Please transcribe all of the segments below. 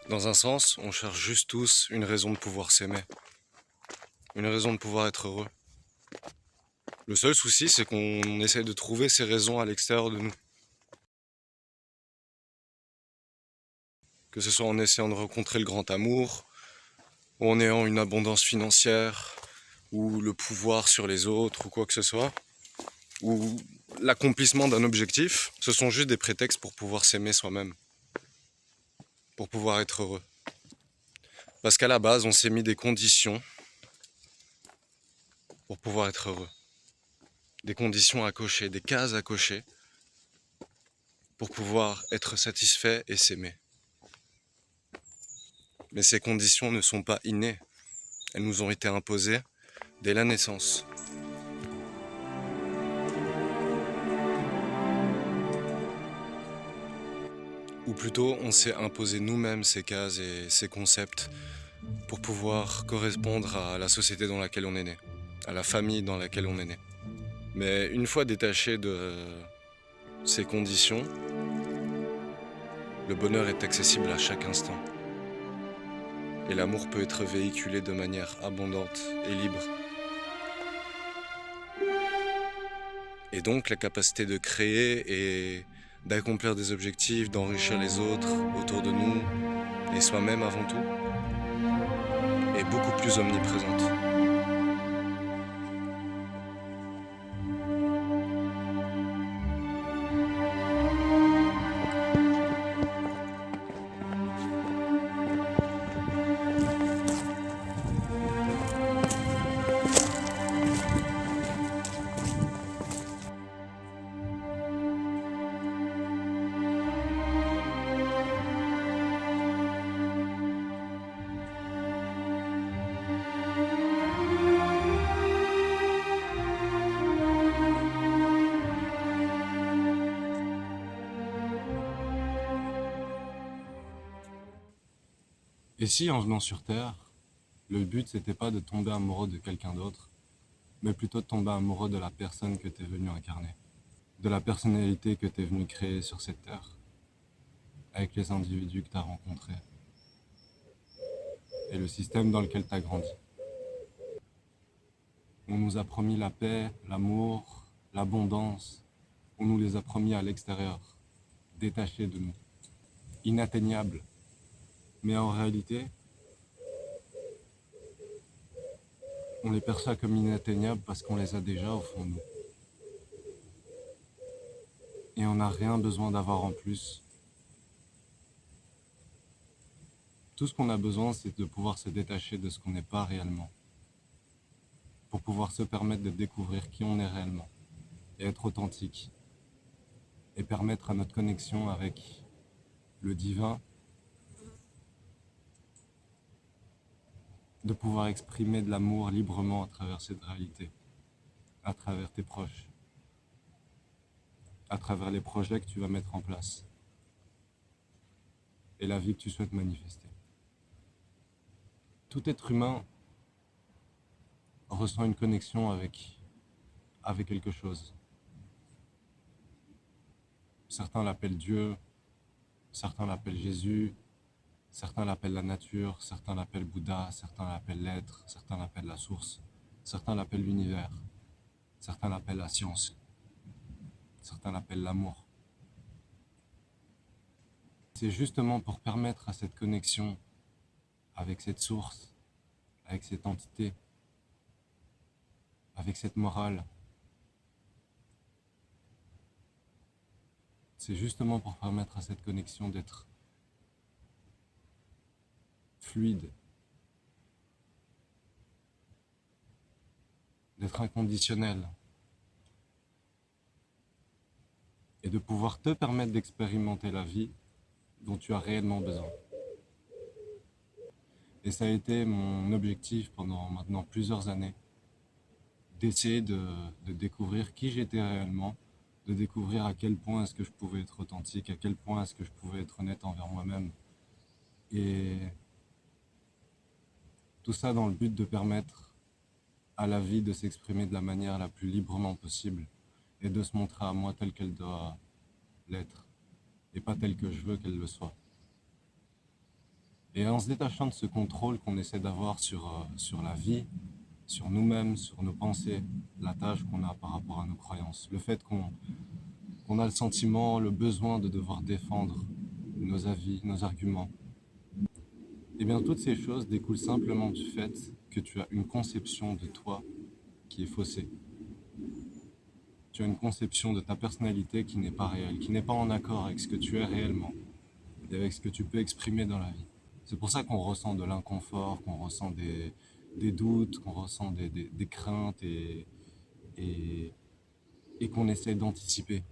Dans un sens, on cherche juste tous une raison de pouvoir s'aimer, une raison de pouvoir être heureux. Le seul souci, c'est qu'on essaye de trouver ces raisons à l'extérieur de nous. Que ce soit en essayant de rencontrer le grand amour, ou en ayant une abondance financière, ou le pouvoir sur les autres, ou quoi que ce soit, ou l'accomplissement d'un objectif, ce sont juste des prétextes pour pouvoir s'aimer soi-même, pour pouvoir être heureux. Parce qu'à la base, on s'est mis des conditions pour pouvoir être heureux. Des conditions à cocher, des cases à cocher, pour pouvoir être satisfait et s'aimer. Mais ces conditions ne sont pas innées, elles nous ont été imposées dès la naissance. Ou plutôt, on s'est imposé nous-mêmes ces cases et ces concepts pour pouvoir correspondre à la société dans laquelle on est né, à la famille dans laquelle on est né. Mais une fois détaché de ces conditions, le bonheur est accessible à chaque instant. Et l'amour peut être véhiculé de manière abondante et libre. Et donc la capacité de créer et d'accomplir des objectifs, d'enrichir les autres autour de nous, et soi-même avant tout, est beaucoup plus omniprésente. Et si en venant sur Terre, le but c'était pas de tomber amoureux de quelqu'un d'autre, mais plutôt de tomber amoureux de la personne que t'es venu incarner, de la personnalité que t'es venu créer sur cette Terre, avec les individus que t'as rencontrés, et le système dans lequel t'as grandi. On nous a promis la paix, l'amour, l'abondance, on nous les a promis à l'extérieur, détachés de nous, inatteignables. Mais en réalité, on les perçoit comme inatteignables parce qu'on les a déjà au fond de nous. Et on n'a rien besoin d'avoir en plus. Tout ce qu'on a besoin, c'est de pouvoir se détacher de ce qu'on n'est pas réellement, pour pouvoir se permettre de découvrir qui on est réellement, et être authentique, et permettre à notre connexion avec le divin de pouvoir exprimer de l'amour librement à travers cette réalité, à travers tes proches, à travers les projets que tu vas mettre en place, et la vie que tu souhaites manifester. Tout être humain ressent une connexion avec quelque chose. Certains l'appellent Dieu, certains l'appellent Jésus, certains l'appellent la nature, certains l'appellent Bouddha, certains l'appellent l'être, certains l'appellent la source, certains l'appellent l'univers, certains l'appellent la science, certains l'appellent l'amour. C'est justement pour permettre à cette connexion avec cette source, avec cette entité, avec cette morale, c'est justement pour permettre à cette connexion d'être fluide, d'être inconditionnelle, et de pouvoir te permettre d'expérimenter la vie dont tu as réellement besoin. Et ça a été mon objectif pendant maintenant plusieurs années, d'essayer de découvrir qui j'étais réellement, de découvrir à quel point est-ce que je pouvais être authentique, à quel point est-ce que je pouvais être honnête envers moi-même. Et tout ça dans le but de permettre à la vie de s'exprimer de la manière la plus librement possible et de se montrer à moi telle qu'elle doit l'être et pas telle que je veux qu'elle le soit. Et en se détachant de ce contrôle qu'on essaie d'avoir sur la vie, sur nous-mêmes, sur nos pensées, la tâche qu'on a par rapport à nos croyances, le fait qu'on a le sentiment, le besoin de devoir défendre nos avis, nos arguments, eh bien toutes ces choses découlent simplement du fait que tu as une conception de toi qui est faussée. Tu as une conception de ta personnalité qui n'est pas réelle, qui n'est pas en accord avec ce que tu es réellement et avec ce que tu peux exprimer dans la vie. C'est pour ça qu'on ressent de l'inconfort, qu'on ressent des doutes, qu'on ressent des craintes et, et qu'on essaie d'anticiper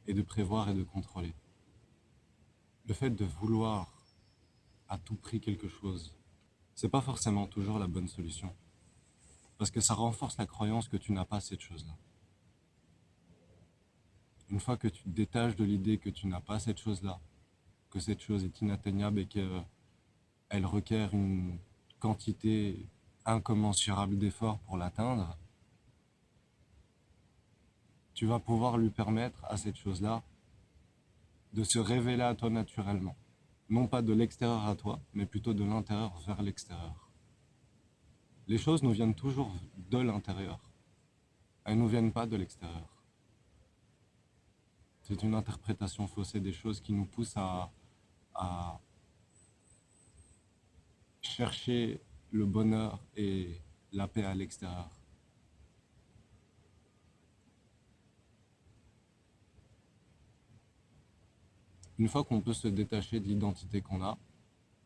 et de prévoir et de contrôler. Le fait de vouloir à tout prix quelque chose, c'est pas forcément toujours la bonne solution. Parce que ça renforce la croyance que tu n'as pas cette chose-là. Une fois que tu te détaches de l'idée que tu n'as pas cette chose-là, que cette chose est inatteignable et qu'elle requiert une quantité incommensurable d'efforts pour l'atteindre, tu vas pouvoir lui permettre à cette chose-là de se révéler à toi naturellement. Non pas de l'extérieur à toi, mais plutôt de l'intérieur vers l'extérieur. Les choses nous viennent toujours de l'intérieur. Elles ne nous viennent pas de l'extérieur. C'est une interprétation faussée des choses qui nous pousse à chercher le bonheur et la paix à l'extérieur. Une fois qu'on peut se détacher de l'identité qu'on a,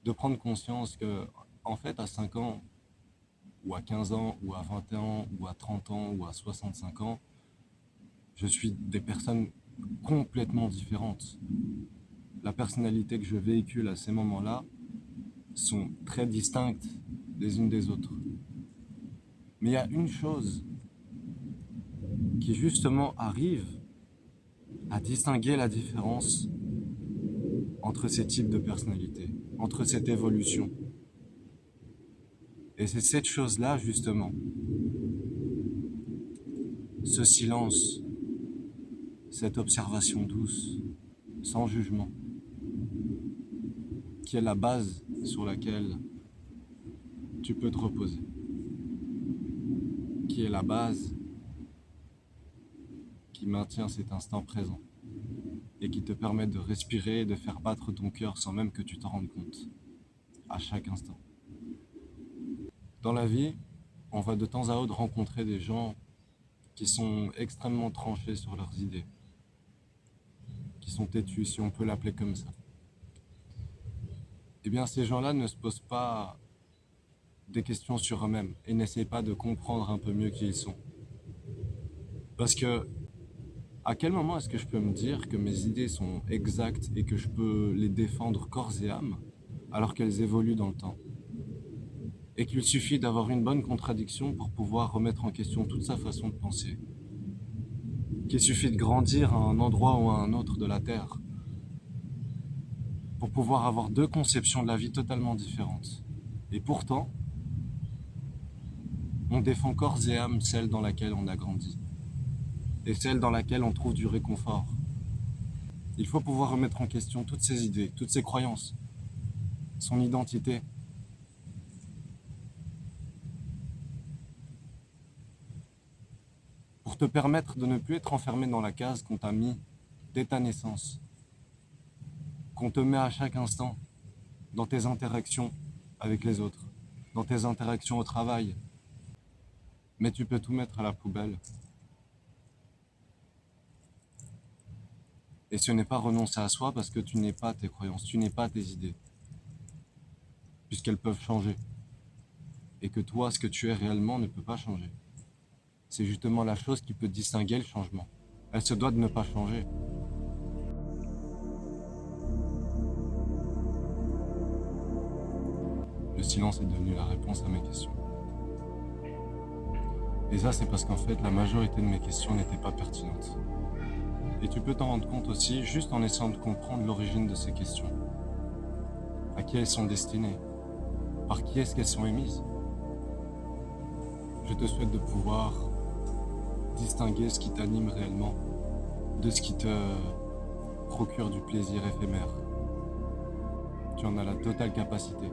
de prendre conscience que, en fait, à 5 ans, ou à 15 ans, ou à 20 ans, ou à 30 ans, ou à 65 ans, je suis des personnes complètement différentes. La personnalité que je véhicule à ces moments-là sont très distinctes les unes des autres. Mais il y a une chose qui justement arrive à distinguer la différence entre ces types de personnalités, entre cette évolution. Et c'est cette chose-là justement, ce silence, cette observation douce, sans jugement, qui est la base sur laquelle tu peux te reposer, qui est la base qui maintient cet instant présent et qui te permet de respirer et de faire battre ton cœur sans même que tu t'en rendes compte, à chaque instant. Dans la vie, on va de temps à autre rencontrer des gens qui sont extrêmement tranchés sur leurs idées, qui sont têtus, si on peut l'appeler comme ça. Eh bien, ces gens-là ne se posent pas des questions sur eux-mêmes et n'essayent pas de comprendre un peu mieux qui ils sont. Parce que, à quel moment est-ce que je peux me dire que mes idées sont exactes et que je peux les défendre corps et âme alors qu'elles évoluent dans le temps ? Et qu'il suffit d'avoir une bonne contradiction pour pouvoir remettre en question toute sa façon de penser. Qu'il suffit de grandir à un endroit ou à un autre de la Terre pour pouvoir avoir deux conceptions de la vie totalement différentes. Et pourtant, on défend corps et âme celle dans laquelle on a grandi et celle dans laquelle on trouve du réconfort. Il faut pouvoir remettre en question toutes ses idées, toutes ses croyances, son identité. Pour te permettre de ne plus être enfermé dans la case qu'on t'a mis dès ta naissance, qu'on te met à chaque instant dans tes interactions avec les autres, dans tes interactions au travail. Mais tu peux tout mettre à la poubelle. Et ce n'est pas renoncer à soi parce que tu n'es pas tes croyances, tu n'es pas tes idées, puisqu'elles peuvent changer. Et que toi, ce que tu es réellement ne peut pas changer. C'est justement la chose qui peut distinguer le changement. Elle se doit de ne pas changer. Le silence est devenu la réponse à mes questions. Et ça, c'est parce qu'en fait, la majorité de mes questions n'étaient pas pertinentes. Et tu peux t'en rendre compte aussi juste en essayant de comprendre l'origine de ces questions. À qui elles sont destinées? Par qui est-ce qu'elles sont émises? Je te souhaite de pouvoir distinguer ce qui t'anime réellement de ce qui te procure du plaisir éphémère. Tu en as la totale capacité.